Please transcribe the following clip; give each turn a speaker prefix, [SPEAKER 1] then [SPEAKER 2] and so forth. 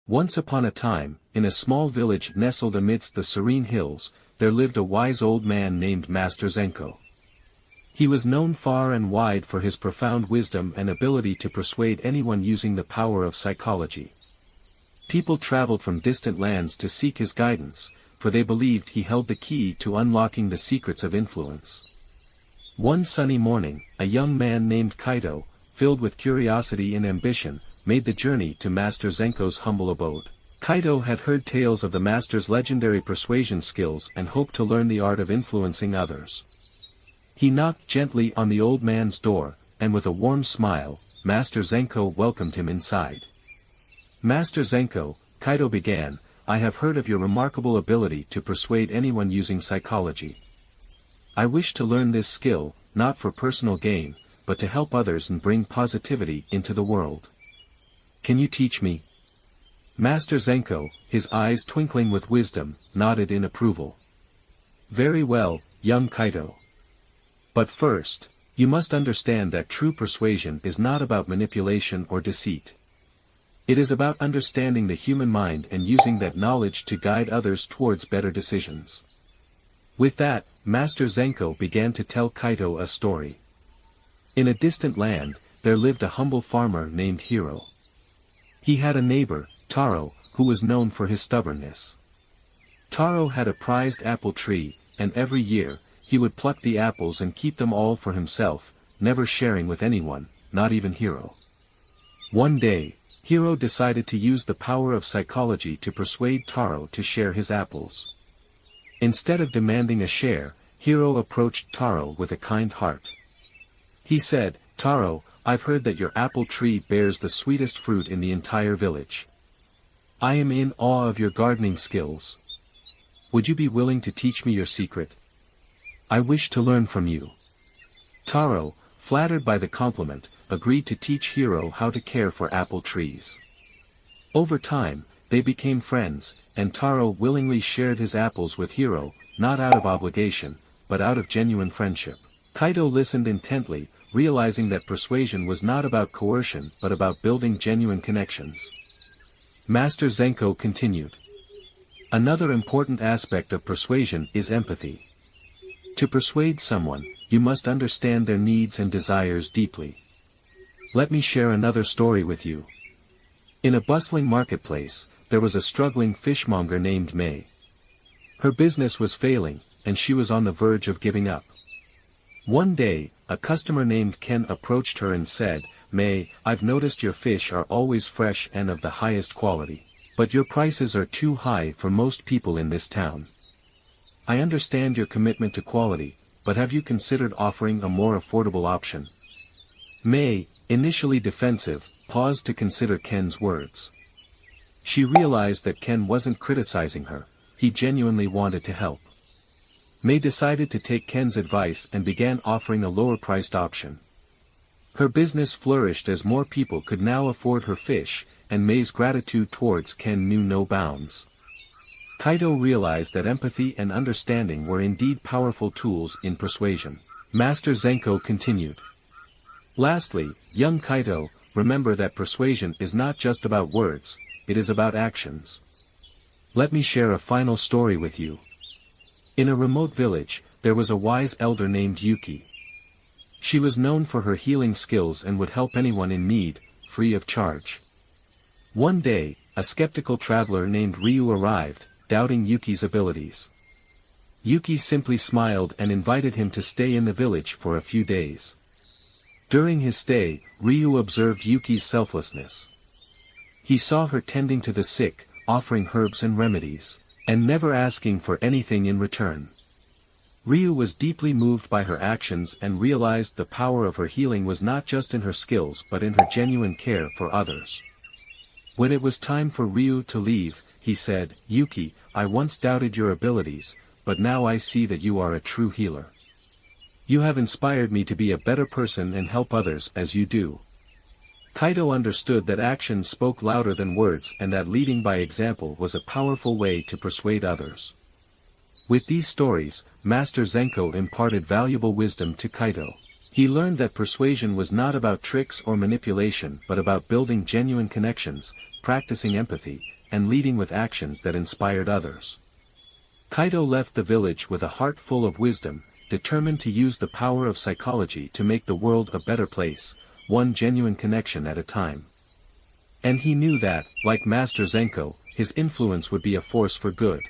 [SPEAKER 1] Once upon a time, in a small village nestled amidst the serene hills, there lived a wise old man named Master Zenko. He was known far and wide for his profound wisdom and ability to persuade anyone using the power of psychology. People traveled from distant lands to seek his guidance, for they believed he held the key to unlocking the secrets of influence. One sunny morning, a young man named Kaito, filled with curiosity and ambition, made the journey to Master Zenko's humble abode. Kaito had heard tales of the master's legendary persuasion skills and hoped to learn the art of influencing others. He knocked gently on the old man's door, and with a warm smile, Master Zenko welcomed him inside. "Master Zenko," Kaito began, "I have heard of your remarkable ability to persuade anyone using psychology. I wish to learn this skill, not for personal gain, but to help others and bring positivity into the world. Can you teach me?" Master Zenko, his eyes twinkling with wisdom, nodded in approval. "Very well, young Kaito. But first, you must understand that true persuasion is not about manipulation or deceit. It is about understanding the human mind and using that knowledge to guide others towards better decisions." With that, Master Zenko began to tell Kaito a story. In a distant land, there lived a humble farmer named Hiro. He had a neighbor, Taro, who was known for his stubbornness. Taro had a prized apple tree, and every year, he would pluck the apples and keep them all for himself, never sharing with anyone, not even Hiro. One day, Hiro decided to use the power of psychology to persuade Taro to share his apples. Instead of demanding a share, Hiro approached Taro with a kind heart. He said, "Taro, I've heard that your apple tree bears the sweetest fruit in the entire village. I am in awe of your gardening skills. Would you be willing to teach me your secret? I wish to learn from you." Taro, flattered by the compliment, agreed to teach Hiro how to care for apple trees. Over time, they became friends, and Taro willingly shared his apples with Hiro, not out of obligation, but out of genuine friendship. Kaito listened intently, realizing that persuasion was not about coercion but about building genuine connections. Master Zenko continued. "Another important aspect of persuasion is empathy. To persuade someone, you must understand their needs and desires deeply. Let me share another story with you. In a bustling marketplace, there was a struggling fishmonger named May. Her business was failing, and she was on the verge of giving up. One day, a customer named Ken approached her and said, "May, I've noticed your fish are always fresh and of the highest quality. But your prices are too high for most people in this town. I understand your commitment to quality, but have you considered offering a more affordable option?" May, initially defensive, paused to consider Ken's words. She realized that Ken wasn't criticizing her, he genuinely wanted to help. May decided to take Ken's advice and began offering a lower-priced option. Her business flourished as more people could now afford her fish, and May's gratitude towards Ken knew no bounds. Kaito realized that empathy and understanding were indeed powerful tools in persuasion. Master Zenko continued. "Lastly, young Kaito, remember that persuasion is not just about words, it is about actions. Let me share a final story with you. In a remote village, there was a wise elder named Yuki. She was known for her healing skills and would help anyone in need, free of charge. One day, a skeptical traveler named Ryu arrived, doubting Yuki's abilities. Yuki simply smiled and invited him to stay in the village for a few days. During his stay, Ryu observed Yuki's selflessness. He saw her tending to the sick, offering herbs and remedies, and never asking for anything in return. Ryu was deeply moved by her actions and realized the power of her healing was not just in her skills but in her genuine care for others. When it was time for Ryu to leave, he said, "Yuki, I once doubted your abilities, but now I see that you are a true healer. You have inspired me to be a better person and help others as you do." Kaito understood that actions spoke louder than words and that leading by example was a powerful way to persuade others. With these stories, Master Zenko imparted valuable wisdom to Kaito. He learned that persuasion was not about tricks or manipulation but about building genuine connections, practicing empathy, and leading with actions that inspired others. Kaito left the village with a heart full of wisdom, determined to use the power of psychology to make the world a better place, one genuine connection at a time. And he knew that, like Master Zenko, his influence would be a force for good.